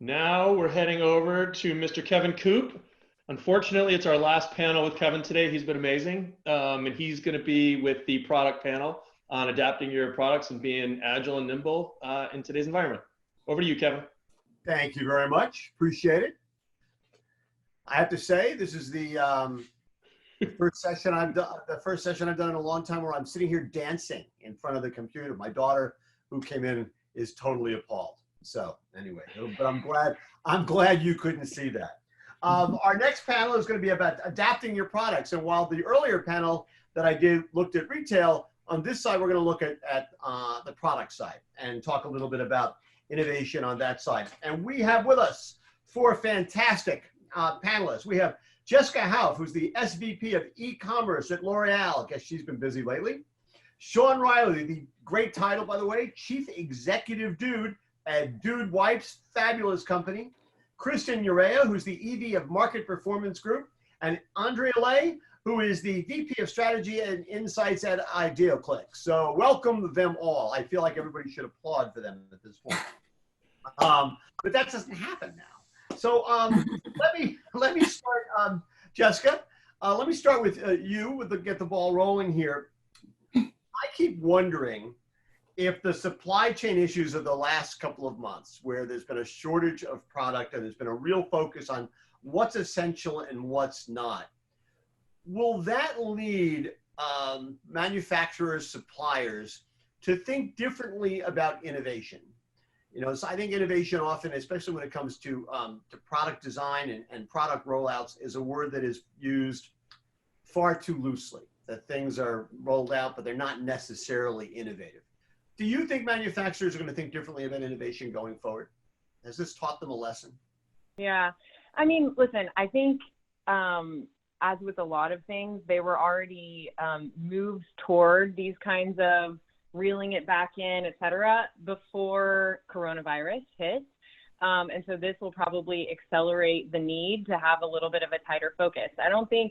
Now we're heading over to Mr. Kevin Coupe. Unfortunately, it's our last panel with Kevin today. He's been amazing. And he's going to be with the product panel on adapting your products and being agile and nimble in today's environment. Over to you, Kevin. Thank you very much. Appreciate it. I have to say, this is the first session I've done. The first session I've done in a long time where I'm sitting here dancing in front of the computer. My daughter, who came in, is totally appalled. So anyway, but I'm glad you couldn't see that. Our next panel is going to be about adapting your products. And while the earlier panel that I did looked at retail, on this side we're going to look at the product side and talk a little bit about innovation on that side. And we have with us four fantastic panelists. We have Jessica Hauff, who's the SVP of e-commerce at L'Oreal. I guess she's been busy lately. Sean Riley, the great title, by the way, Chief Executive Dude at Dude Wipes, fabulous company. Kristine, Urea, who's the EV of Market Performance Group, and Andrea, Leigh, who is the VP of Strategy and Insights at Ideoclick. So welcome them all. I feel like everybody should applaud for them at this point. But that doesn't happen now. So let me start, Jessica. Let me start with you get the ball rolling here. I keep wondering if the supply chain issues of the last couple of months, where there's been a shortage of product and there's been a real focus on what's essential and what's not, will that lead manufacturers, suppliers to think differently about innovation? You know, so I think innovation often, especially when it comes to product design and product rollouts, is a word that is used far too loosely, that things are rolled out, but they're not necessarily innovative. Do you think manufacturers are going to think differently about innovation going forward? Has this taught them a lesson? Yeah, I mean, listen, I think as with a lot of things, they were already moved toward these kinds of reeling it back in, et cetera, before coronavirus hit. And so this will probably accelerate the need to have a little bit of a tighter focus. I don't think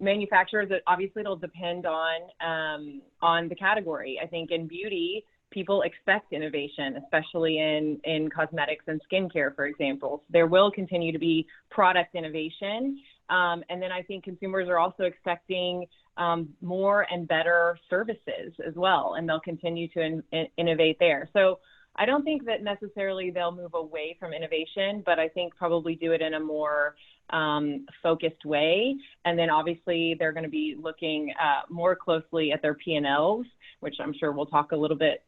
manufacturers, obviously it'll depend on the category. I think in beauty, people expect innovation, especially in cosmetics and skincare, for example. There will continue to be product innovation. And then I think consumers are also expecting more and better services as well, and they'll continue to innovate there. So I don't think that necessarily they'll move away from innovation, but I think probably do it in a more focused way. And then obviously they're going to be looking more closely at their P&Ls, which I'm sure we'll talk a little bit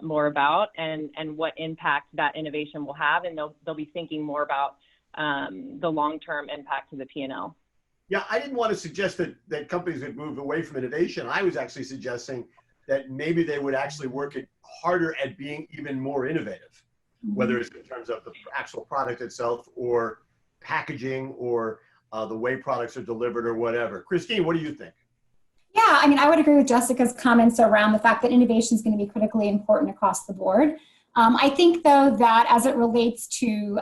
more about, and what impact that innovation will have. And they'll be thinking more about the long-term impact to the P&L. Yeah, I didn't want to suggest that companies would move away from innovation. I was actually suggesting that maybe they would actually work harder at being even more innovative, whether it's in terms of the actual product itself or packaging or the way products are delivered or whatever. Kristine, what do you think? Yeah, I mean, I would agree with Jessica's comments around the fact that innovation is going to be critically important across the board. I think, though, that as it relates to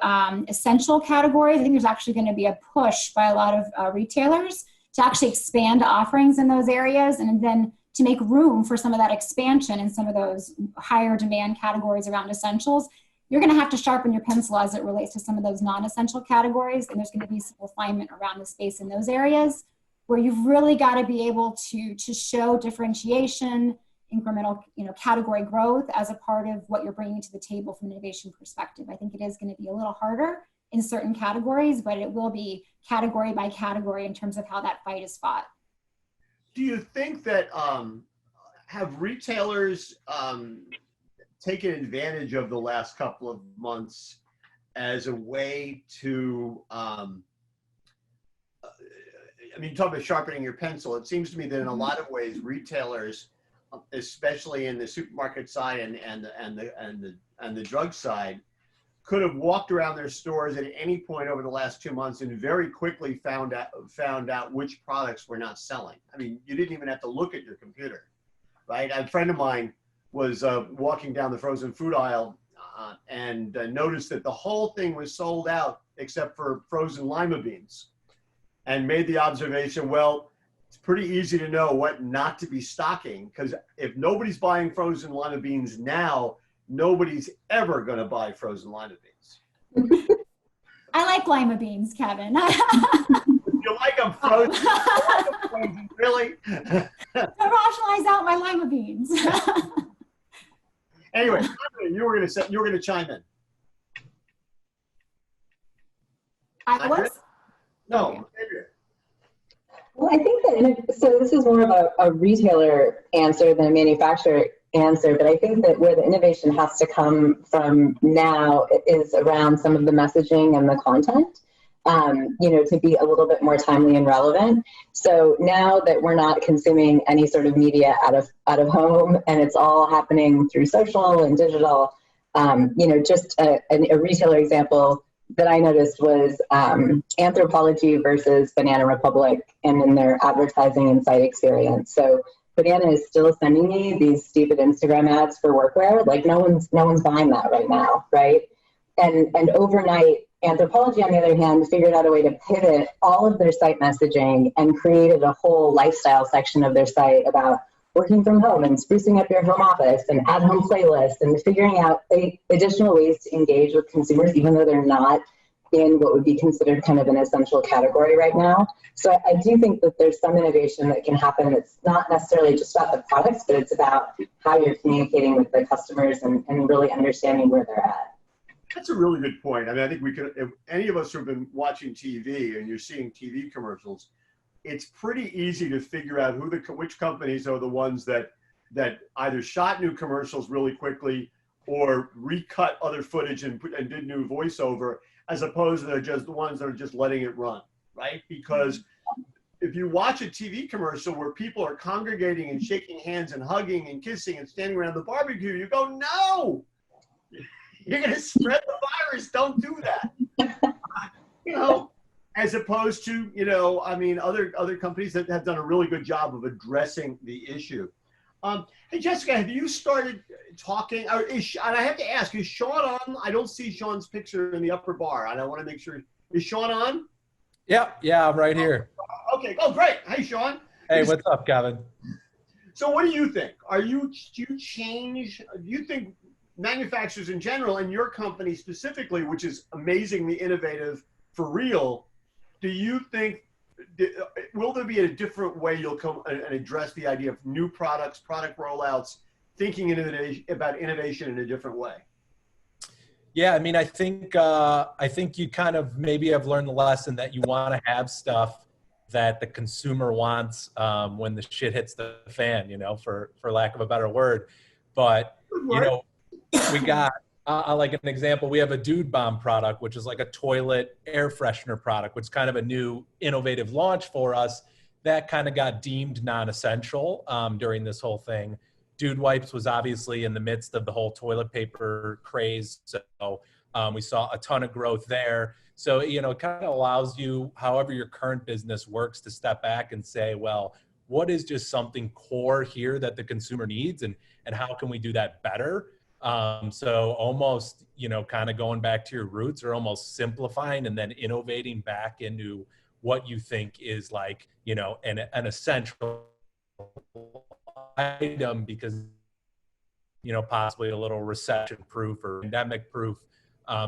essential categories, I think there's actually going to be a push by a lot of retailers to actually expand offerings in those areas, and then to make room for some of that expansion in some of those higher demand categories around essentials. You're going to have to sharpen your pencil as it relates to some of those non-essential categories, and there's going to be some refinement around the space in those areas where you've really got to be able to show differentiation, incremental, category growth as a part of what you're bringing to the table from an innovation perspective. I think it is going to be a little harder in certain categories, but it will be category by category in terms of how that fight is fought. Do you think that have retailers taken advantage of the last couple of months as a way to, talk about sharpening your pencil. It seems to me that in a lot of ways, retailers, especially in the supermarket side and the drug side, could have walked around their stores at any point over the last 2 months and very quickly found out which products were not selling. I mean, you didn't even have to look at your computer, right? A friend of mine was walking down the frozen food aisle and noticed that the whole thing was sold out except for frozen lima beans, and made the observation, well, it's pretty easy to know what not to be stocking, because if nobody's buying frozen lima beans now, nobody's ever going to buy frozen lima beans. like lima beans, Kevin. You like them frozen? Really? To rationalize out my lima beans. Anyway, you were gonna chime in. I was. No, Okay. Andrea. Well, I think that, so this is more of a retailer answer than a manufacturer answer, but I think that where the innovation has to come from now is around some of the messaging and the content, to be a little bit more timely and relevant. So now that we're not consuming any sort of media out of home and it's all happening through social and digital, just a retailer example that I noticed was Anthropologie versus Banana Republic and in their advertising and site experience. So Banana is still sending me these stupid Instagram ads for workwear. Like no one's buying that right now, right? And overnight, Anthropologie, on the other hand, figured out a way to pivot all of their site messaging and created a whole lifestyle section of their site about working from home and sprucing up your home office and at-home playlists and figuring out additional ways to engage with consumers, even though they're not in what would be considered kind of an essential category right now. So I do think that there's some innovation that can happen. It's not necessarily just about the products, but it's about how you're communicating with the customers and really understanding where they're at. That's a really good point. I mean, I think we could, if any of us who've been watching TV and you're seeing TV commercials, it's pretty easy to figure out which companies are the ones that either shot new commercials really quickly or recut other footage and did new voiceover, as opposed to just the ones that are just letting it run, right? Because if you watch a TV commercial where people are congregating and shaking hands and hugging and kissing and standing around the barbecue, you go, no, you're going to spread the virus. Don't do that. As opposed to, other companies that have done a really good job of addressing the issue. Hey, Jessica, have you started talking? And I have to ask, is Sean on? I don't see Sean's picture in the upper bar, and I want to make sure. Is Sean on? Yeah, I'm right here. Okay. Oh, great. Hey, Sean. Hey, what's up, Kevin? So what do you think? Do you think manufacturers in general and your company specifically, which is amazingly innovative for real, do you think, will there be a different way you'll come and address the idea of new products, product rollouts, thinking about innovation in a different way? Yeah, I mean, I think you kind of maybe have learned the lesson that you want to have stuff that the consumer wants when the shit hits the fan, for lack of a better word. But, we got, like an example, we have a Dude Bomb product, which is like a toilet air freshener product, which is kind of a new innovative launch for us that kind of got deemed non-essential during this whole thing. Dude Wipes was obviously in the midst of the whole toilet paper craze. So we saw a ton of growth there. So, it kind of allows you, however your current business works, to step back and say, well, what is just something core here that the consumer needs and how can we do that better? So almost, kind of going back to your roots or almost simplifying and then innovating back into what you think is like, an essential item because, possibly a little recession proof or pandemic proof.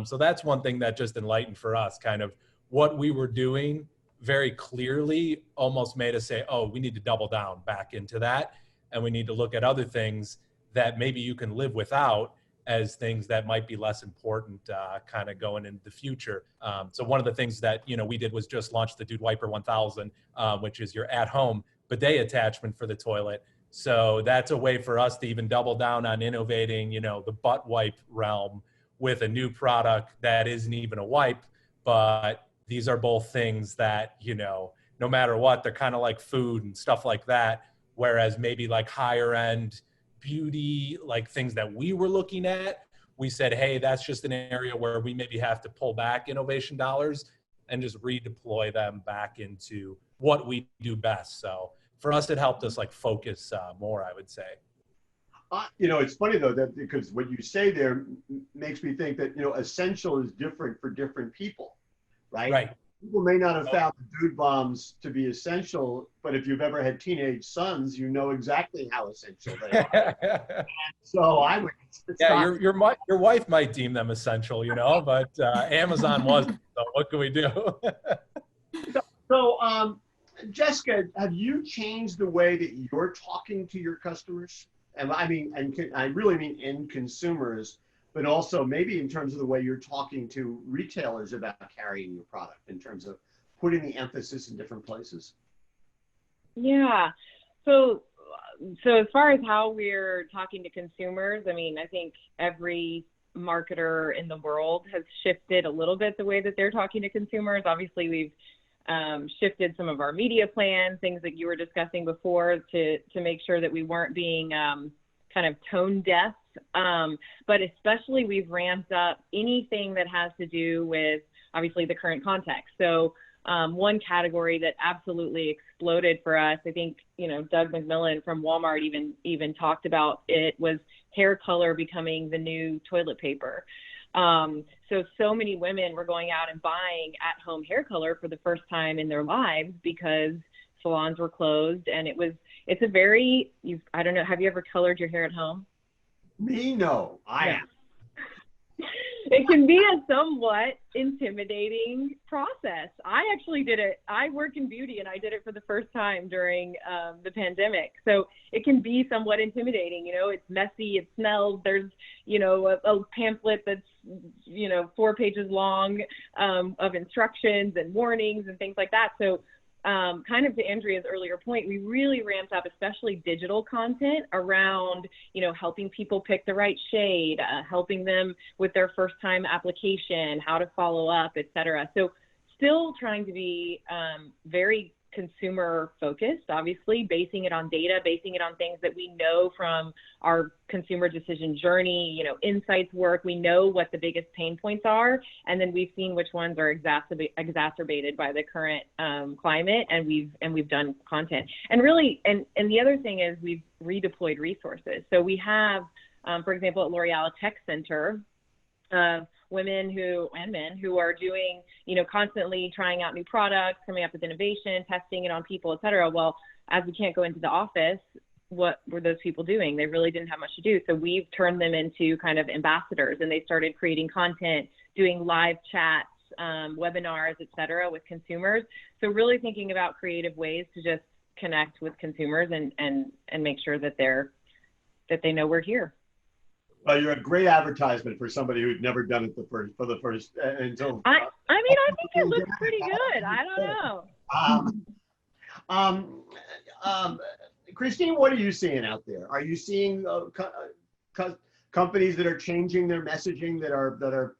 So that's one thing that just enlightened for us, kind of what we were doing very clearly almost made us say, oh, we need to double down back into that. And we need to look at other things that maybe you can live without as things that might be less important kind of going into the future. So one of the things that, we did was just launch the Dude Wiper 1000, which is your at-home bidet attachment for the toilet. So that's a way for us to even double down on innovating, the butt wipe realm with a new product that isn't even a wipe, but these are both things that, no matter what, they're kind of like food and stuff like that. Whereas maybe like higher end beauty, like things that we were looking at, we said, hey, that's just an area where we maybe have to pull back innovation dollars and just redeploy them back into what we do best. So for us, it helped us like focus more, I would say. It's funny though, that because what you say there makes me think that, essential is different for different people, right? Right. People may not have found the Dude Bombs to be essential, but if you've ever had teenage sons, you know exactly how essential they are. So I would. Yeah, your wife might deem them essential, but Amazon So what can we do? So, Jessica, have you changed the way that you're talking to your customers? And I mean, I really mean end consumers, but also maybe in terms of the way you're talking to retailers about carrying your product, in terms of putting the emphasis in different places. Yeah. So as far as how we're talking to consumers, I mean, I think every marketer in the world has shifted a little bit the way that they're talking to consumers. Obviously, we've shifted some of our media plans, things that you were discussing before, to make sure that we weren't being kind of tone deaf. But especially we've ramped up anything that has to do with obviously the current context. So one category that absolutely exploded for us, I think, you know, Doug McMillan from Walmart even talked about it, was hair color becoming the new toilet paper. So many women were going out and buying at-home hair color for the first time in their lives because salons were closed, and it's a very, I don't know, have you ever colored your hair at home? Me, no. I It can be a somewhat intimidating process. I actually did it. I work in beauty, and I did it for the first time during the pandemic. So it can be somewhat intimidating. You know, it's messy, it smells. There's, you know, a pamphlet that's, you know, 4 pages long of instructions and warnings and things like that. So kind of to Andrea's earlier point, we really ramped up, especially digital content around, you know, helping people pick the right shade, helping them with their first time application, how to follow up, et cetera. So still trying to be very consumer focused, obviously, basing it on data, basing it on things that we know from our consumer decision journey, you know, insights work. We know what the biggest pain points are, and then we've seen which ones are exacerbated by the current climate, and we've done content. And really, and the other thing is we've redeployed resources. So we have, for example, at L'Oreal, a tech center of women and men who are doing, you know, constantly trying out new products, coming up with innovation, testing it on people, et cetera. Well, as we can't go into the office, what were those people doing? They really didn't have much to do. So we've turned them into kind of ambassadors, and they started creating content, doing live chats, webinars, et cetera, with consumers. So really thinking about creative ways to just connect with consumers and make sure that they know we're here. Well, you're a great advertisement for somebody who'd never done it until. I mean, I think it looks pretty good. I don't know. Kristine, what are you seeing out there? Are you seeing companies that are changing their messaging that are,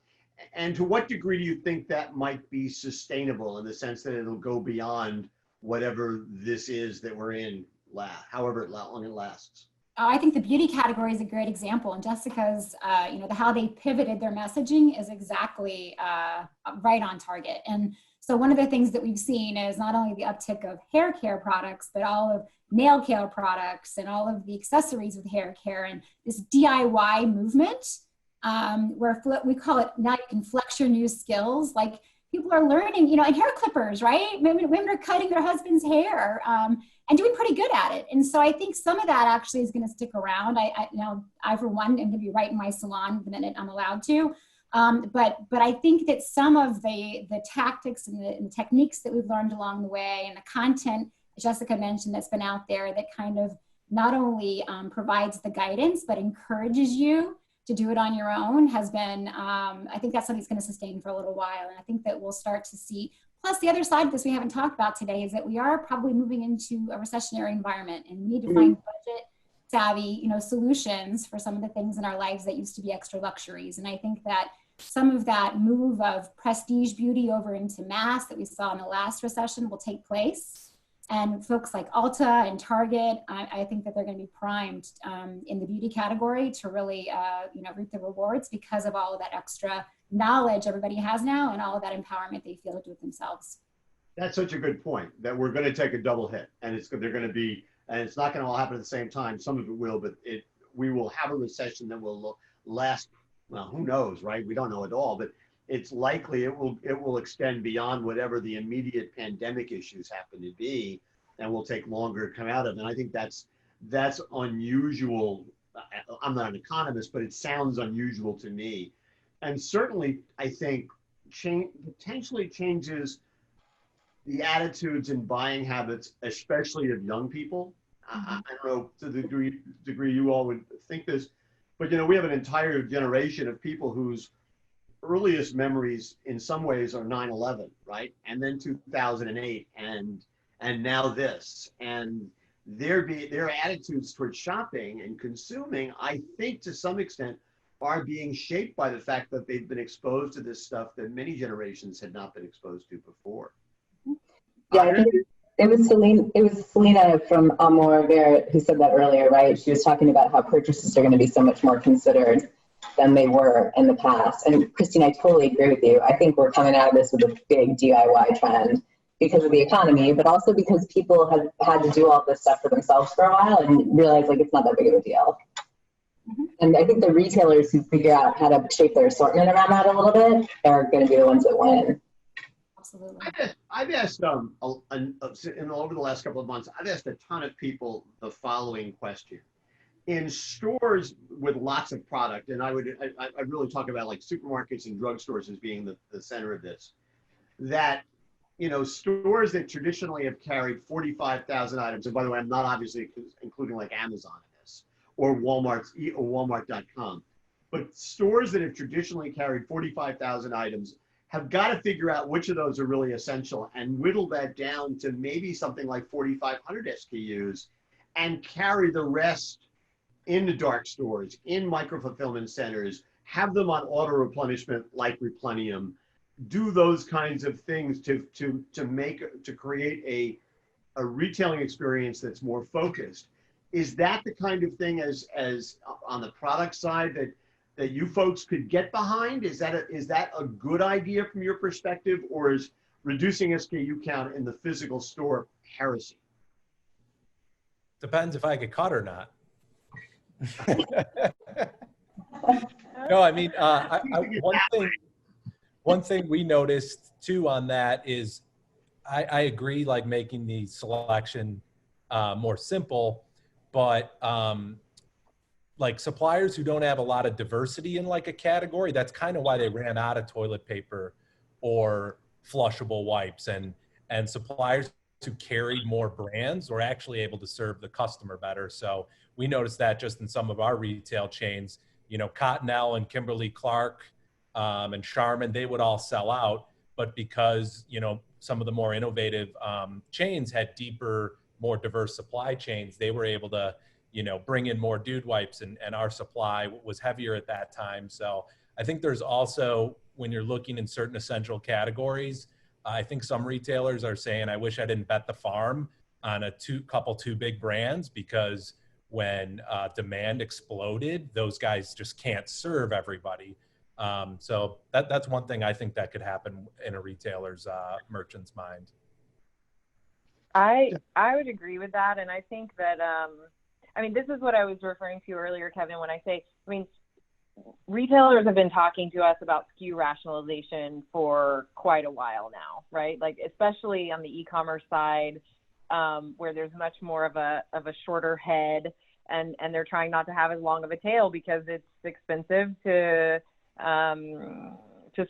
and to what degree do you think that might be sustainable in the sense that it'll go beyond whatever this is that we're in, however long it lasts? I think the beauty category is a great example, and Jessica's, you know, how they pivoted their messaging is exactly right on target. And so one of the things that we've seen is not only the uptick of hair care products, but all of nail care products and all of the accessories with hair care, and this DIY movement, where we call it, now you can flex your new skills. Like, people are learning, you know, and hair clippers, right? Women are cutting their husband's hair and doing pretty good at it. And so I think some of that actually is going to stick around. I for one, am going to be right in my salon the minute I'm allowed to. But I think that some of the tactics and the techniques that we've learned along the way, and the content Jessica mentioned that's been out there, that kind of not only provides the guidance, but encourages you to do it on your own, has been, I think that's something that's going to sustain for a little while. And I think that we'll start to see, plus the other side of this we haven't talked about today, is that we are probably moving into a recessionary environment, and we need to find budget savvy, you know, solutions for some of the things in our lives that used to be extra luxuries. And I think that some of that move of prestige beauty over into mass that we saw in the last recession will take place. And folks like Ulta and Target, I think that they're going to be primed in the beauty category to really, you know, reap the rewards because of all of that extra knowledge everybody has now, and all of that empowerment they feel to do it themselves. That's such a good point, that we're going to take a double hit, and they're going to be, and it's not going to all happen at the same time. Some of it will, but we will have a recession that will last. Well, who knows, right? We don't know at all, but it's likely it will extend beyond whatever the immediate pandemic issues happen to be, and will take longer to come out of. And I think that's unusual. I'm not an economist, but it sounds unusual to me. And certainly, I think potentially changes the attitudes and buying habits, especially of young people. I don't know to the degree you all would think this, but we have an entire generation of people whose earliest memories in some ways are 9/11, right? And then 2008 and now this. And their attitudes towards shopping and consuming, I think to some extent, are being shaped by the fact that they've been exposed to this stuff that many generations had not been exposed to before. Yeah, I think it was Selena from Amor Vert who said that earlier, right? She was talking about how purchases are going to be so much more considered than they were in the past. And Kristine, I totally agree with you. I think we're coming out of this with a big DIY trend because of the economy, but also because people have had to do all this stuff for themselves for a while and realize like it's not that big of a deal. And I think the retailers who figure out how to shape their assortment around that a little bit are going to be the ones that win. Absolutely. I've asked over the last couple of months, I've asked a ton of people the following question. In stores with lots of product, and I really talk about like supermarkets and drugstores as being the center of this, that stores that traditionally have carried 45,000 items, and by the way, I'm not obviously including like Amazon in this, or Walmart.com, but stores that have traditionally carried 45,000 items have got to figure out which of those are really essential and whittle that down to maybe something like 4,500 SKUs and carry the rest in the dark stores, in micro-fulfillment centers, have them on auto replenishment like Replenium, do those kinds of things to create a retailing experience that's more focused. Is that the kind of thing as on the product side that you folks could get behind? Is that a good idea from your perspective, or is reducing SKU count in the physical store heresy? Depends if I get caught or not. No, I mean, one thing we noticed too on that is I agree, like making the selection more simple, but like suppliers who don't have a lot of diversity in like a category, that's kind of why they ran out of toilet paper or flushable wipes, and suppliers who carried more brands were actually able to serve the customer better. So we noticed that just in some of our retail chains, Cottonelle and Kimberly-Clark and Charmin, they would all sell out, but because, some of the more innovative chains had deeper, more diverse supply chains, they were able to, bring in more dude wipes, and our supply was heavier at that time. So I think there's also, when you're looking in certain essential categories, I think some retailers are saying, I wish I didn't bet the farm on two big brands, because when demand exploded, those guys just can't serve everybody. So that's one thing I think that could happen in a retailer's merchant's mind. I would agree with that. And I think that, this is what I was referring to earlier, Kevin, when I say, retailers have been talking to us about SKU rationalization for quite a while now, right? Like, especially on the e-commerce side, where there's much more of a shorter head, and they're trying not to have as long of a tail because it's expensive to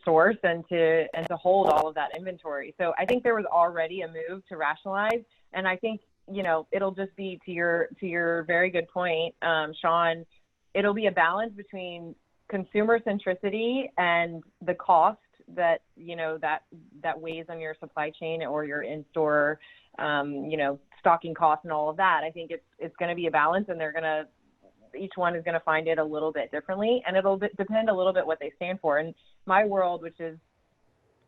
source and to hold all of that inventory. So I think there was already a move to rationalize, and I think it'll just be to your very good point, Sean. It'll be a balance between consumer centricity and the cost that that weighs on your supply chain or your in-store stocking costs and all of that. I think it's going to be a balance, and each one is going to find it a little bit differently, and it'll depend a little bit what they stand for. In my world, which is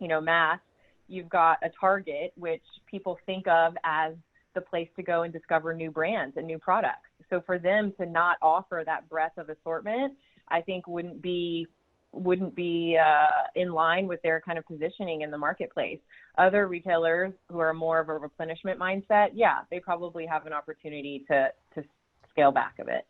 mass, you've got a Target, which people think of as the place to go and discover new brands and new products. So for them to not offer that breadth of assortment, I think wouldn't be in line with their kind of positioning in the marketplace. Other retailers who are more of a replenishment mindset, yeah, they probably have an opportunity to scale back a bit.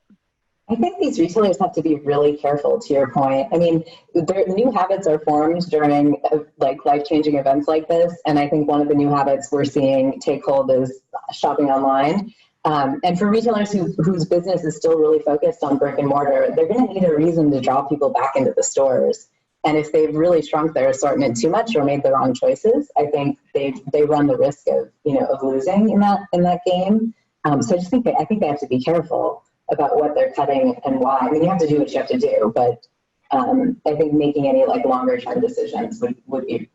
I think these retailers have to be really careful, to your point. Their new habits are formed during life-changing events like this. And I think one of the new habits we're seeing take hold is shopping online. And for retailers whose business is still really focused on brick and mortar, they're going to need a reason to draw people back into the stores. And if they've really shrunk their assortment too much or made the wrong choices, I think they run the risk of, of losing in that game. So I think they have to be careful about what they're cutting and why. I mean, you have to do what you have to do, but I think making any like longer term decisions would be,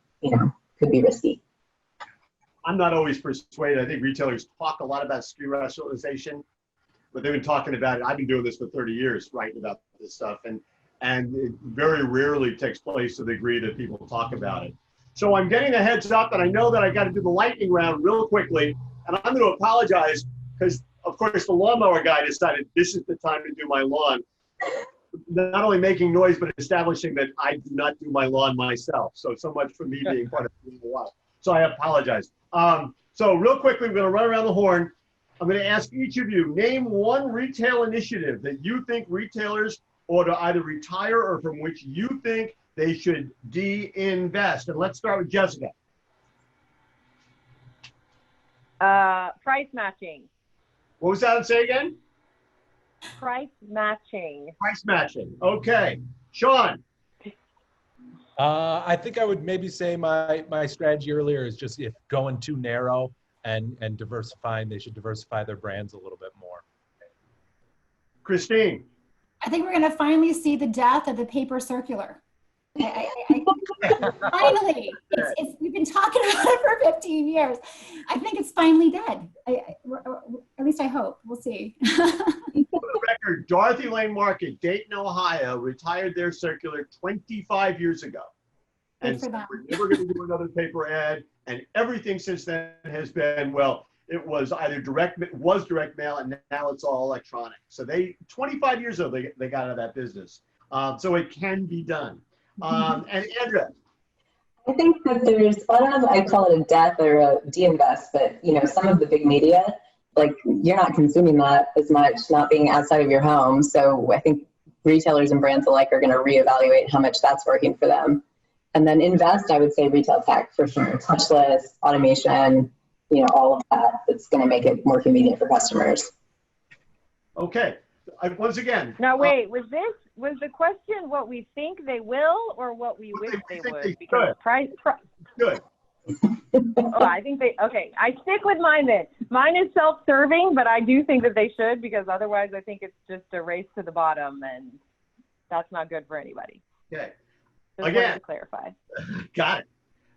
could be risky. I'm not always persuaded. I think retailers talk a lot about SKU rationalization, but they've been talking about it. I've been doing this for 30 years, writing about this stuff, and it very rarely takes place to the degree that people talk about it. So I'm getting a heads up, and I know that I got to do the lightning round real quickly, and I'm going to apologize because, of course, the lawnmower guy decided this is the time to do my lawn. Not only making noise, but establishing that I do not do my lawn myself. So much for me being part of it for a while. So I apologize. So real quickly, we're going to run around the horn. I'm going to ask each of you, name one retail initiative that you think retailers ought to either retire or from which you think they should de-invest. And let's start with Jessica. Price matching. What was that? Say again? Price matching. Price matching. Okay. Sean. I think I would maybe say my strategy earlier is just if going too narrow and diversifying, they should diversify their brands a little bit more. Kristine. I think we're going to finally see the death of the paper circular. Finally, we've been talking about it for 15 years. I think it's finally dead. At least I hope. We'll see. For the record, Dorothy Lane Market, Dayton, Ohio, retired their circular 25 years ago. And so we're never going to do another paper ad. And everything since then has been, well, it was either direct mail, and now it's all electronic. So 25 years ago, they got out of that business. So it can be done. And Andrea. I think that there's, I don't know if I call it a death or a de-invest, but some of the big media, like you're not consuming that as much, not being outside of your home. So I think retailers and brands alike are going to reevaluate how much that's working for them. And then invest, I would say retail tech for sure. Touchless, automation, all of that. It's going to make it more convenient for customers. Okay. Once again. Now wait, was the question what we think they will or what we wish they would? Because price. Good. I think okay. I stick with mine then. Mine is self-serving, but I do think that they should, because otherwise I think it's just a race to the bottom, and that's not good for anybody. Okay. Just wanted to clarify. Got it.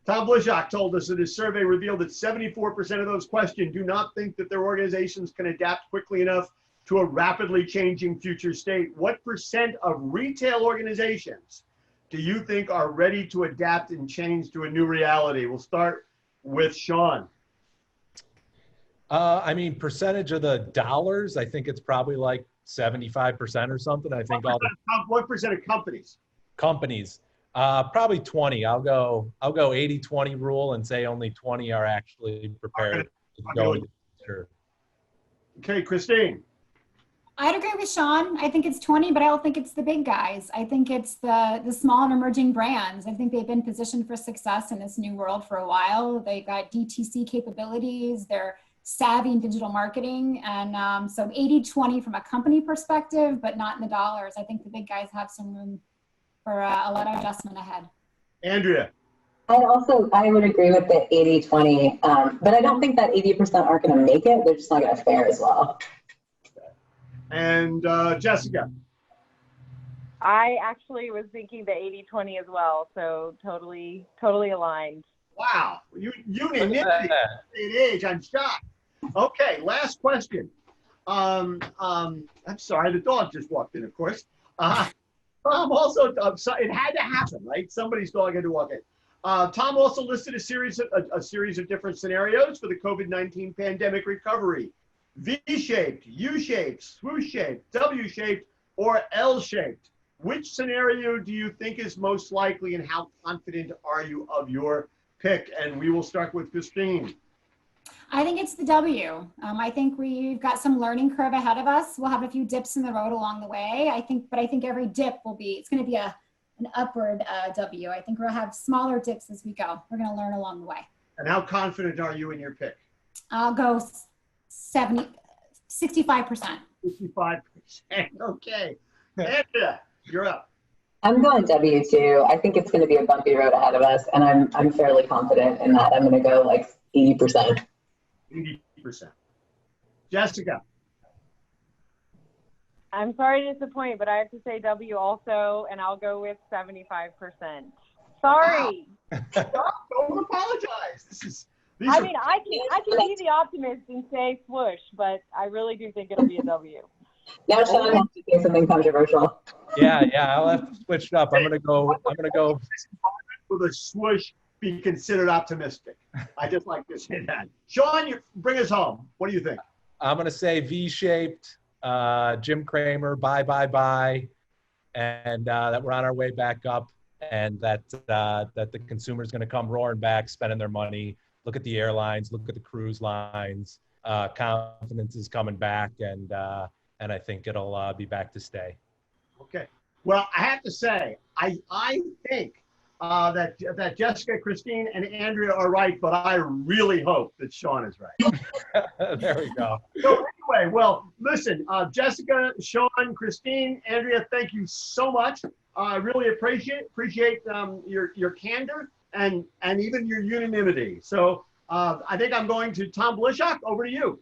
Tom Blishock told us that his survey revealed that 74% of those questioned do not think that their organizations can adapt quickly enough to a rapidly changing future state. What percent of retail organizations do you think are ready to adapt and change to a new reality? We'll start with Sean. Percentage of the dollars, I think it's probably like 75% or something. I think what percent of companies? Companies, probably 20. I'll go 80-20 rule and say only 20 are actually prepared to go. Sure. Okay, Kristine. I'd agree with Sean. I think it's 20, but I don't think it's the big guys. I think it's the small and emerging brands. I think they've been positioned for success in this new world for a while. They got DTC capabilities. They're savvy in digital marketing. And so 80-20 from a company perspective, but not in the dollars. I think the big guys have some room for a lot of adjustment ahead. Andrea. I would agree with the 80-20, but I don't think that 80% aren't going to make it. They're just not going to fare as well. And Jessica. I actually was thinking the 80-20 as well, so totally aligned. Wow, unanimity in age. I'm shocked. Okay, last question. I'm sorry, the dog just walked in, of course. Tom also, it had to happen, right? Somebody's dog had to walk in. Tom also listed a series of different scenarios for the COVID-19 pandemic recovery. V-shaped, U-shaped, swoosh-shaped, W-shaped, or L-shaped. Which scenario do you think is most likely, and how confident are you of your pick? And we will start with Kristine. I think it's the W. I think we've got some learning curve ahead of us. We'll have a few dips in the road along the way. I think every dip it's going to be an upward W. I think we'll have smaller dips as we go. We're going to learn along the way. And how confident are you in your pick? I'll go 65%. 65%. Okay. Andrea, you're up. I'm going W too. I think it's going to be a bumpy road ahead of us, and I'm fairly confident in that. I'm going to go like 80%. 80%. Jessica. I'm sorry to disappoint, but I have to say W also, and I'll go with 75%. Sorry. Don't apologize. I mean, I can be the optimist and say swoosh, but I really do think it'll be a W. Now Sean has to say something controversial. Yeah, I'll have to switch it up. I'm gonna go with a swoosh. Be considered optimistic. I just like to say that. Sean, you bring us home. What do you think? I'm gonna say V-shaped. Jim Cramer, bye, and that we're on our way back up, and that the consumer's going to come roaring back, spending their money. Look at the airlines, look at the cruise lines. Confidence is coming back, and I think it'll be back to stay. Okay. Well, I have to say, I think that Jessica, Kristine, and Andrea are right, but I really hope that Sean is right. There we go. So anyway, well, listen, Jessica, Sean, Kristine, Andrea, thank you so much. I really appreciate your candor and even your unanimity. So I think I'm going to Tom Blishak. Over to you.